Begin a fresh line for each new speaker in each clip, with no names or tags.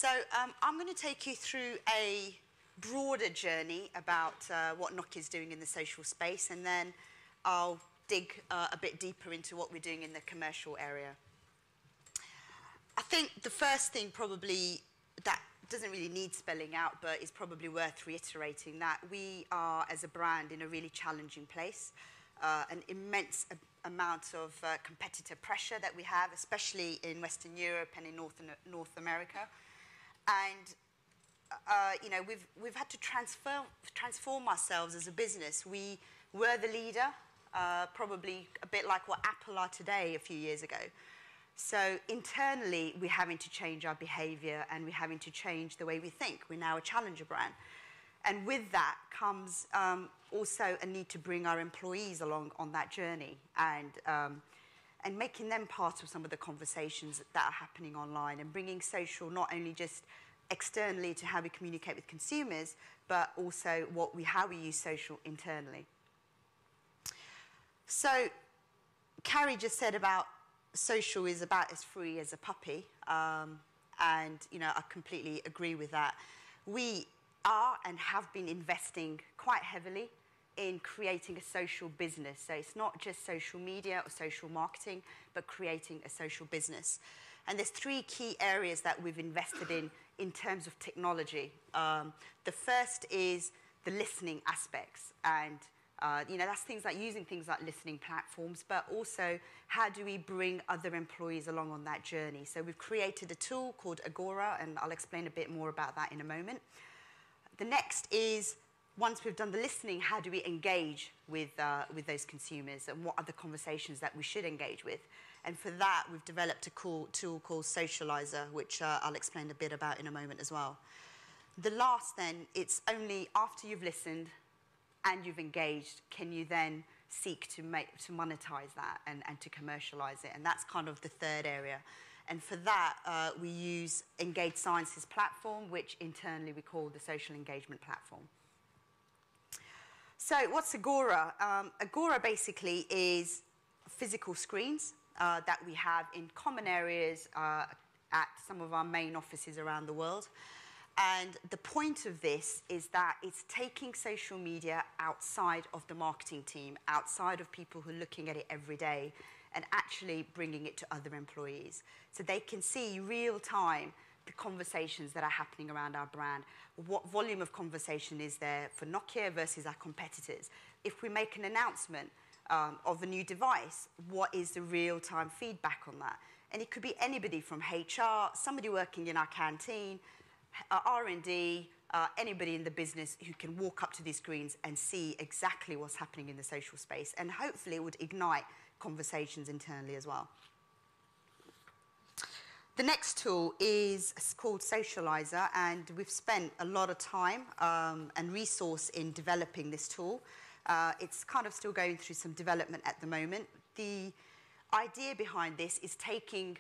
I'm going to take you through a broader journey about what Nokia is doing in the social space, and then I'll dig a bit deeper into what we're doing in the commercial area. I think the first thing probably that doesn't really need spelling out, but is probably worth reiterating, that we are, as a brand, in a really challenging place. An immense amount of competitor pressure that we have, especially in Western Europe and in North America. And you know, we've had to transform ourselves as a business. We were the leader, probably a bit like what Apple are today a few years ago. So internally, we're having to change our behavior, and we're having to change the way we think. We're now a challenger brand. And with that comes also a need to bring our employees along on that journey, and making them part of some of the conversations that are happening online, and bringing social not only just externally to how we communicate with consumers, but also how we use social internally. So Carrie just said about social is about as free as a puppy, and you know, I completely agree with that. We are and have been investing quite heavily in creating a social business. So it's not just social media or social marketing, but creating a social business. And there's three key areas that we've invested in terms of technology. The first is the listening aspects, and you know, that's things like using things like listening platforms, but also how do we bring other employees along on that journey. So we've created a tool called Agora, and I'll explain a bit more about that in a moment. The next is, once we've done the listening, how do we engage with those consumers, and what are the conversations that we should engage with? And for that, we've developed a cool tool called Socializer, which I'll explain a bit about in a moment as well. The last then, it's only after you've listened and you've engaged, can you then seek to monetize that and to commercialize it. And that's kind of the third area. And for that, we use EngageSciences platform, which internally we call the social engagement platform. So what's Agora? Agora basically is physical screens that we have in common areas at some of our main offices around the world. And the point of this is that it's taking social media outside of the marketing team, outside of people who are looking at it every day, and actually bringing it to other employees. So they can see real time the conversations that are happening around our brand. What volume of conversation is there for Nokia versus our competitors? If we make an announcement of a new device, what is the real-time feedback on that? And it could be anybody from HR, somebody working in our canteen, R&D, anybody in the business who can walk up to these screens and see exactly what's happening in the social space. And hopefully it would ignite conversations internally as well. The next tool is called Socializer, and we've spent a lot of time and resource in developing this tool. It's kind of still going through some development at the moment. The idea behind this is taking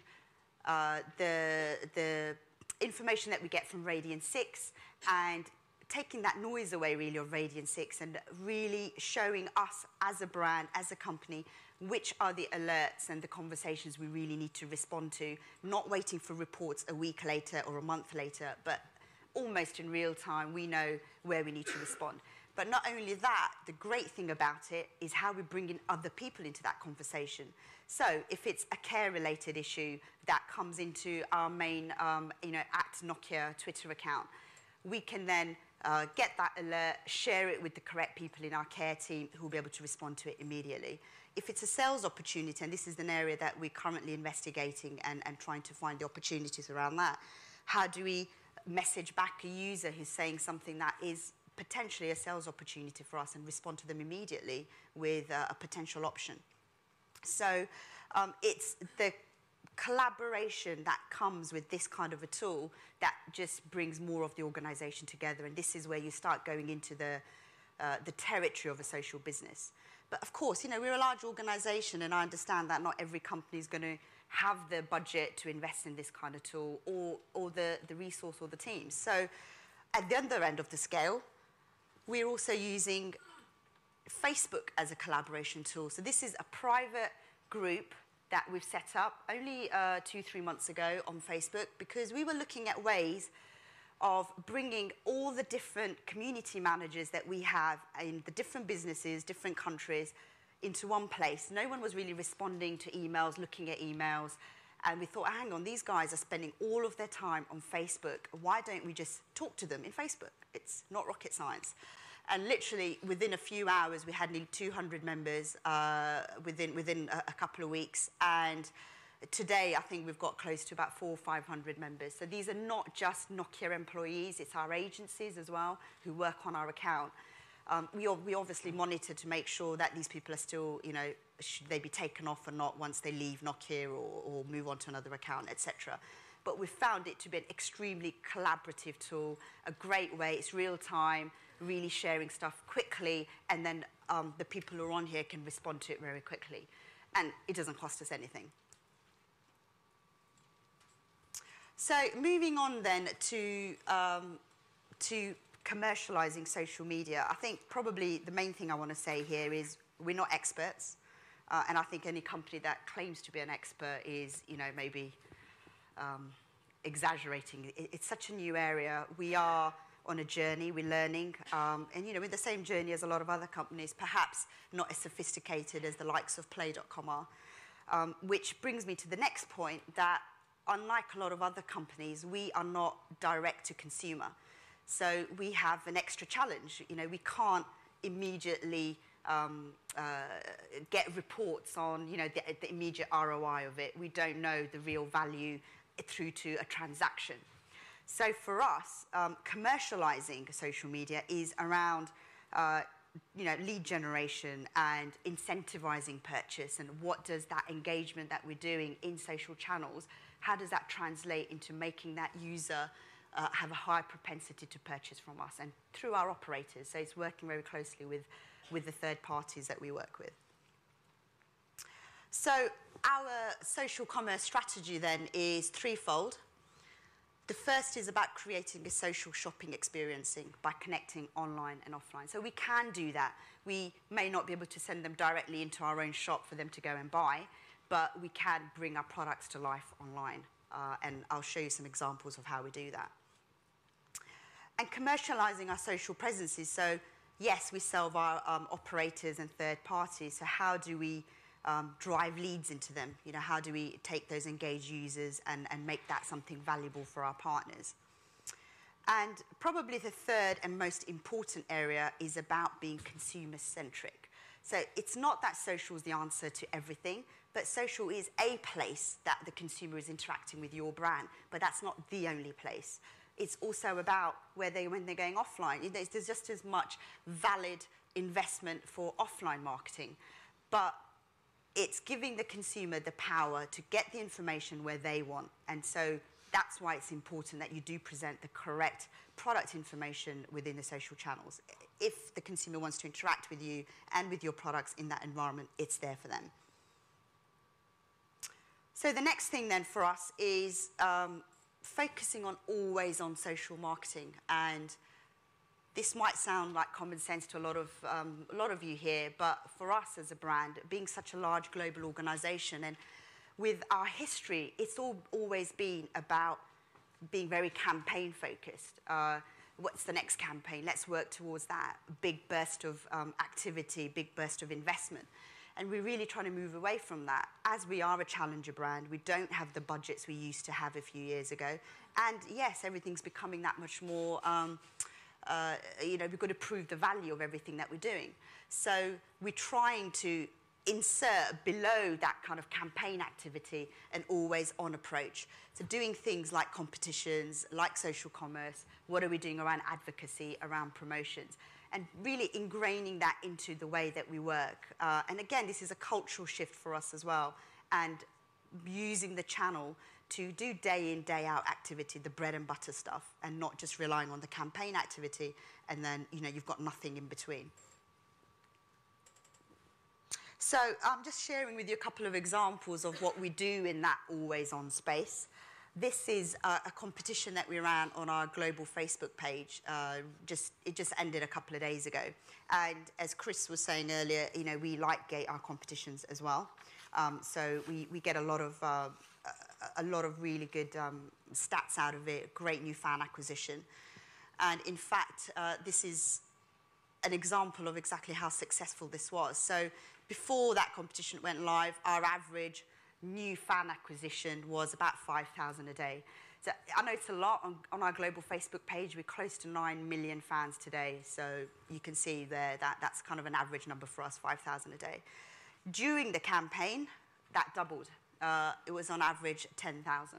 the information that we get from Radian 6 and taking that noise away really of Radian 6 and really showing us as a brand, as a company, which are the alerts and the conversations we really need to respond to, not waiting for reports a week later or a month later, but almost in real time, we know where we need to respond. But not only that, the great thing about it is how we bring in other people into that conversation. So if it's a care-related issue that comes into our main, you know, @Nokia Twitter account, we can then get that alert, share it with the correct people in our care team who will be able to respond to it immediately. If it's a sales opportunity, and this is an area that we're currently investigating and trying to find the opportunities around that, how do we message back a user who's saying something that is potentially a sales opportunity for us and respond to them immediately with a potential option? So it's the collaboration that comes with this kind of a tool that just brings more of the organization together, and this is where you start going into the territory of a social business. But of course, you know, we're a large organization, and I understand that not every company is going to have the budget to invest in this kind of tool or the resource or the team. So at the other end of the scale, we're also using Facebook as a collaboration tool. So this is a private group that we've set up only 2-3 months ago on Facebook, because we were looking at ways of bringing all the different community managers that we have in the different businesses, different countries, into one place. No one was really responding to emails, looking at emails. And we thought, hang on, these guys are spending all of their time on Facebook. Why don't we just talk to them in Facebook? It's not rocket science. And literally, within a few hours, we had nearly 200 members within a couple of weeks. And today, I think we've got close to about 400 or 500 members. So these are not just Nokia employees, it's our agencies as well who work on our account. We obviously monitor to make sure that these people are still, you know, should they be taken off or not once they leave Nokia or move on to another account, etc. But we've found it to be an extremely collaborative tool, a great way. It's real time, really sharing stuff quickly, and then the people who are on here can respond to it very quickly. And it doesn't cost us anything. So moving on then to commercializing social media, I think probably the main thing I want to say here is we're not experts. And I think any company that claims to be an expert is, you know, maybe exaggerating. It's such a new area. We are on a journey, we're learning. And, you know, with the same journey as a lot of other companies, perhaps not as sophisticated as the likes of Play.com are. Which brings me to the next point, that unlike a lot of other companies, we are not direct to consumer. So we have an extra challenge. You know, we can't immediately get reports on, you know, the immediate ROI of it. We don't know the real value through to a transaction. So for us, commercializing social media is around, you know, lead generation and incentivizing purchase, and what does that engagement that we're doing in social channels, how does that translate into making that user have a high propensity to purchase from us and through our operators. So it's working very closely with the third parties that we work with. So our social commerce strategy then is threefold. The first is about creating a social shopping experience by connecting online and offline. So we can do that. We may not be able to send them directly into our own shop for them to go and buy, but we can bring our products to life online. And I'll show you some examples of how we do that. And commercializing our social presences. So yes, we sell via operators and third parties. So how do we drive leads into them? You know, how do we take those engaged users and make that something valuable for our partners? And probably the third and most important area is about being consumer-centric. So it's not that social is the answer to everything, but social is a place that the consumer is interacting with your brand, but that's not the only place. It's also about when they're going offline. There's just as much valid investment for offline marketing, but it's giving the consumer the power to get the information where they want. And so that's why it's important that you do present the correct product information within the social channels. If the consumer wants to interact with you and with your products in that environment, it's there for them. So the next thing then for us is focusing on always on social marketing. And this might sound like common sense to a lot of you here, but for us as a brand, being such a large global organization, and with our history, it's always been about being very campaign focused. What's the next campaign? Let's work towards that. Big burst of activity, big burst of investment. And we're really trying to move away from that. As we are a challenger brand, we don't have the budgets we used to have a few years ago. And yes, everything's becoming that much more, you know, we've got to prove the value of everything that we're doing. So we're trying to insert below that kind of campaign activity an always-on approach. So doing things like competitions, like social commerce, what are we doing around advocacy, around promotions, and really ingraining that into the way that we work. And again, this is a cultural shift for us as well, and using the channel to do day in, day out activity, the bread and butter stuff, and not just relying on the campaign activity, and then, you know, you've got nothing in between. So I'm just sharing with you a couple of examples of what we do in that always-on space. This is a competition that we ran on our global Facebook page. It just ended a couple of days ago. And as Chris was saying earlier, you know, we like our competitions as well. So we get a lot of really good stats out of it, great new fan acquisition. And in fact, this is an example of exactly how successful this was. So before that competition went live, our average new fan acquisition was about 5,000 a day. So I know it's a lot. On our global Facebook page, we're close to 9 million fans today. So you can see there that that's kind of an average number for us, 5,000 a day. During the campaign, that doubled. It was on average 10,000.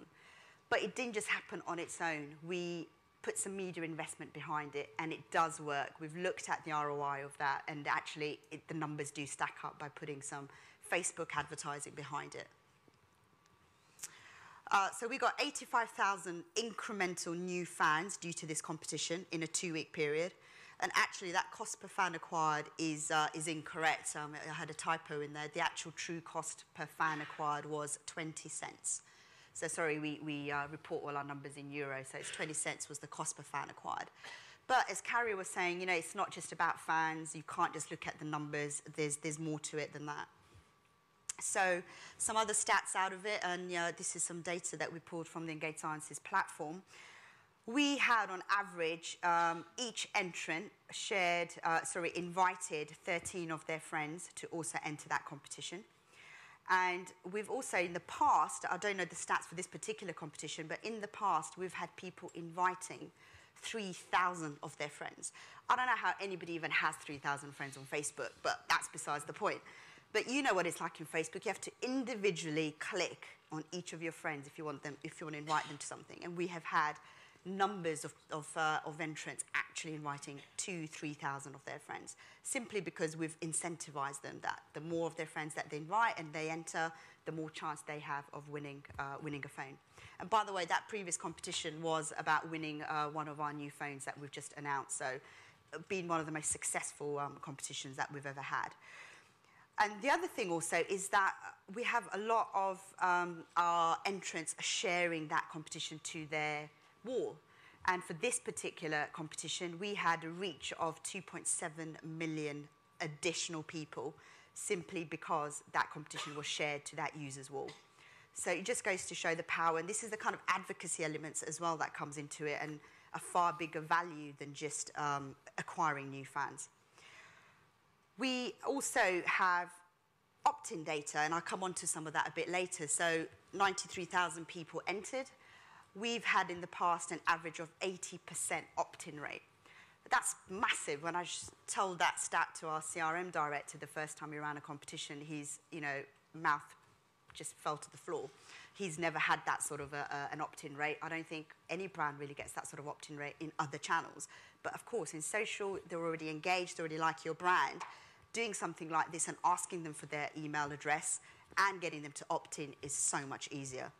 But it didn't just happen on its own. We put some media investment behind it, and it does work. We've looked at the ROI of that, and actually the numbers do stack up by putting some Facebook advertising behind it. So we got 85,000 incremental new fans due to this competition in a 2-week period. And actually, that cost per fan acquired is incorrect. I had a typo in there. The actual true cost per fan acquired was 20 cents. So sorry, we report all our numbers in euros, so it's 20 cents was the cost per fan acquired. But as Carrie was saying, you know, it's not just about fans. You can't just look at the numbers. There's more to it than that. So some other stats out of it, and this is some data that we pulled from the EngageSciences platform. We had, on average, each entrant invited 13 of their friends to also enter that competition. And we've also, in the past, I don't know the stats for this particular competition, but in the past, we've had people inviting 3,000 of their friends. I don't know how anybody even has 3,000 friends on Facebook, but that's besides the point. But you know what it's like in Facebook. You have to individually click on each of your friends if you want to invite them to something. And we have had numbers of entrants actually inviting 2,000, 3,000 of their friends, simply because we've incentivized them that the more of their friends that they invite and they enter, the more chance they have of winning a phone. And by the way, that previous competition was about winning one of our new phones that we've just announced. So been one of the most successful competitions that we've ever had. And the other thing also is that we have a lot of our entrants sharing that competition to their wall. And for this particular competition, we had a reach of 2.7 million additional people simply because that competition was shared to that user's wall. So it just goes to show the power. And this is the kind of advocacy elements as well that comes into it, and a far bigger value than just acquiring new fans. We also have opt-in data, and I'll come on to some of that a bit later. So 93,000 people entered. We've had in the past an average of 80% opt-in rate. That's massive. When I told that stat to our CRM director the first time we ran a competition, his mouth just fell to the floor. He's never had that sort of an opt-in rate. I don't think any brand really gets that sort of opt-in rate in other channels. But of course, in social, they're already engaged, they already like your brand. Doing something like this and asking them for their email address and getting them to opt in is so much easier.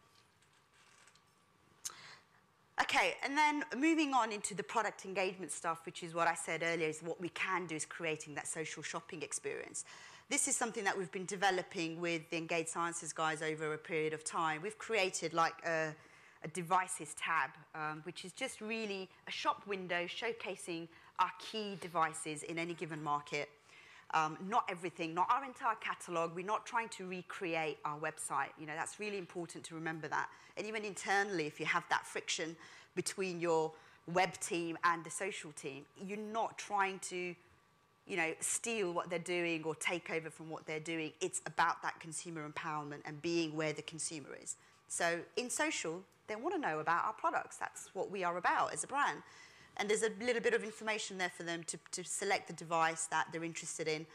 Okay, and then moving on into the product engagement stuff, which is what I said earlier, is what we can do is creating that social shopping experience. This is something that we've been developing with the EngageSciences guys over a period of time. We've created like a devices tab, which is just really a shop window showcasing our key devices in any given market. Not everything, not our entire catalog. We're not trying to recreate our website. You know, that's really important to remember that. And even internally, if you have that friction between your web team and the social team, you're not trying to, steal what they're doing or take over from what they're doing. It's about that consumer empowerment and being where the consumer is. So in social, they want to know about our products. That's what we are about as a brand. And there's a little bit of information there for them to select the device that they're interested in.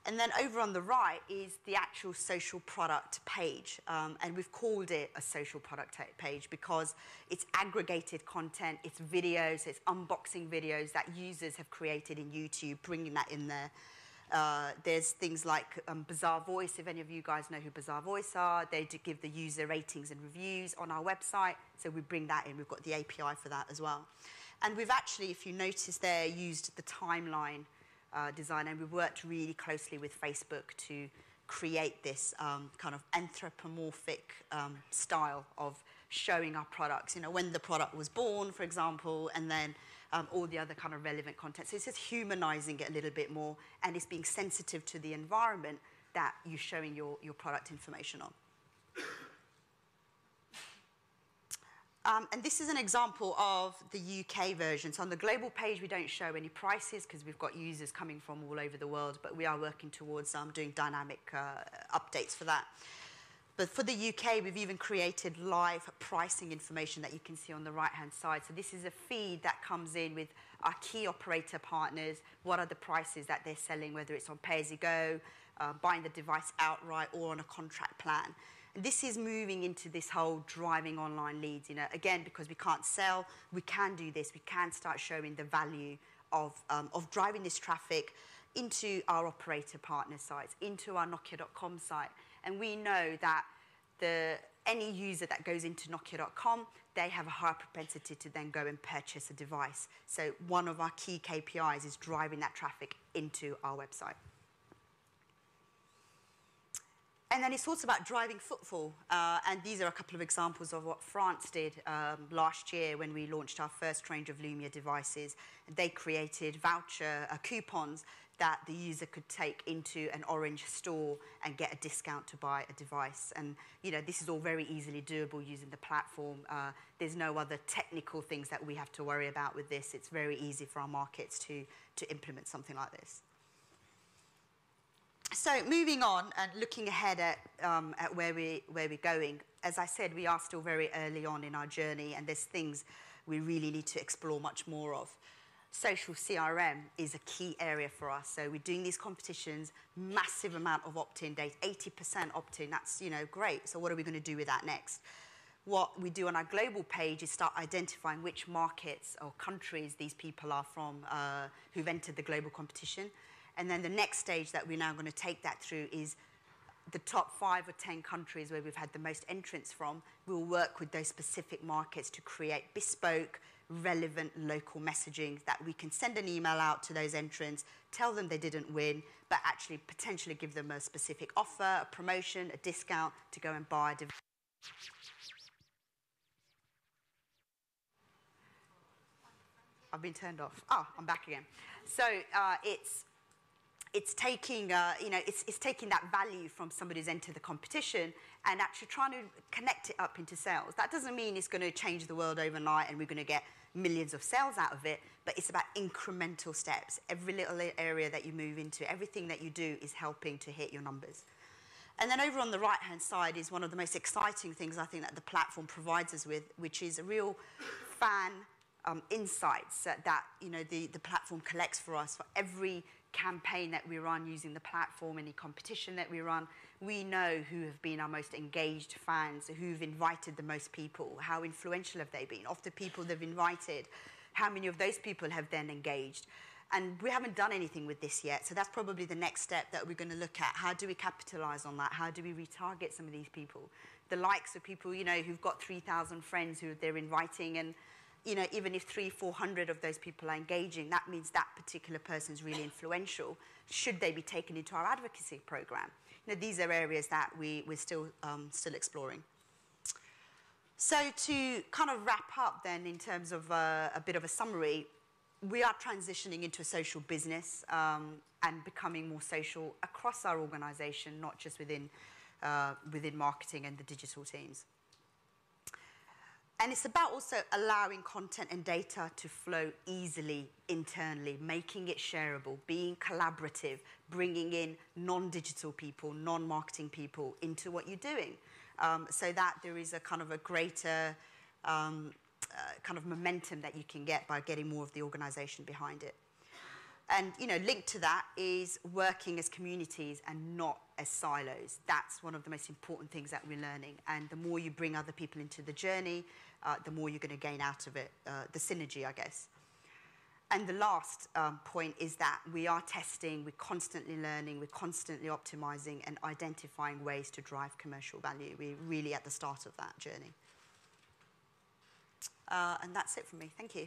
And then over on the right is the actual social product page. And we've called it a social product page because it's aggregated content, it's videos, it's unboxing videos that users have created in YouTube, bringing that in there. There's things like Bazaar Voice. If any of you guys know who Bazaar Voice are, they do give the user ratings and reviews on our website. So we bring that in. We've got the API for that as well. And we've actually, if you notice there, used the timeline design, and we've worked really closely with Facebook to create this kind of anthropomorphic style of showing our products, when the product was born, for example, and then all the other kind of relevant content. So it's just humanizing it a little bit more, and it's being sensitive to the environment that you're showing your product information on. And this is an example of the UK version. So on the global page, we don't show any prices because we've got users coming from all over the world, but we are working towards doing dynamic updates for that. But for the UK, we've even created live pricing information that you can see on the right-hand side. So this is a feed that comes in with our key operator partners. What are the prices that they're selling, whether it's on pay-as-you-go, buying the device outright, or on a contract plan. And this is moving into this whole driving online leads. You know, again, because we can't sell, we can do this. We can start showing the value of driving this traffic into our operator partner sites, into our Nokia.com site. And we know that any user that goes into Nokia.com, they have a higher propensity to then go and purchase a device. So one of our key KPIs is driving that traffic into our website. And then it's also about driving footfall. And these are a couple of examples of what France did last year when we launched our first range of Lumia devices. They created voucher coupons that the user could take into an Orange store and get a discount to buy a device. And you know, this is all very easily doable using the platform. There's no other technical things that we have to worry about with this. It's very easy for our markets to implement something like this. So moving on and looking ahead at where we're going, as I said, we are still very early on in our journey, and there's things we really need to explore much more of. Social CRM is a key area for us. So we're doing these competitions, massive amount of opt-in data, 80% opt-in. That's, you know, great. So what are we going to do with that next? What we do on our global page is start identifying which markets or countries these people are from who've entered the global competition. And then the next stage that we're now going to take that through is the top 5 or 10 countries where we've had the most entrants from. We'll work with those specific markets to create bespoke, relevant local messaging that we can send an email out to those entrants, tell them they didn't win, but actually potentially give them a specific offer, a promotion, a discount to go and buy a device. I've been turned off. Oh, I'm back again. So it's taking, you know, it's taking that value from somebody who's entered the competition and actually trying to connect it up into sales. That doesn't mean it's going to change the world overnight and we're going to get millions of sales out of it, but it's about incremental steps. Every little area that you move into, everything that you do is helping to hit your numbers. And then over on the right-hand side is one of the most exciting things I think that the platform provides us with, which is a real fan insights that you know, the platform collects for us. For every campaign that we run using the platform, any competition that we run, we know who have been our most engaged fans, who've invited the most people, how influential have they been. Of the people they've invited, how many of those people have then engaged? And we haven't done anything with this yet, so that's probably the next step that we're going to look at. How do we capitalize on that? How do we retarget some of these people? The likes of people, you know, who've got 3,000 friends who they're inviting, and you know, even if 300-400 of those people are engaging, that means that particular person's really influential. Should they be taken into our advocacy program? You know, these are areas that we're still exploring. So to kind of wrap up then in terms of a bit of a summary, we are transitioning into a social business and becoming more social across our organization, not just within marketing and the digital teams. And it's about also allowing content and data to flow easily internally, making it shareable, being collaborative, bringing in non-digital people, non-marketing people into what you're doing, so that there is a kind of a greater kind of momentum that you can get by getting more of the organization behind it. And, you know, linked to that is working as communities and not as silos. That's one of the most important things that we're learning. And the more you bring other people into the journey, the more you're going to gain out of it, the synergy, I guess. And the last point is that we are testing, we're constantly learning, we're constantly optimizing and identifying ways to drive commercial value. We're really at the start of that journey. And that's it from me. Thank you.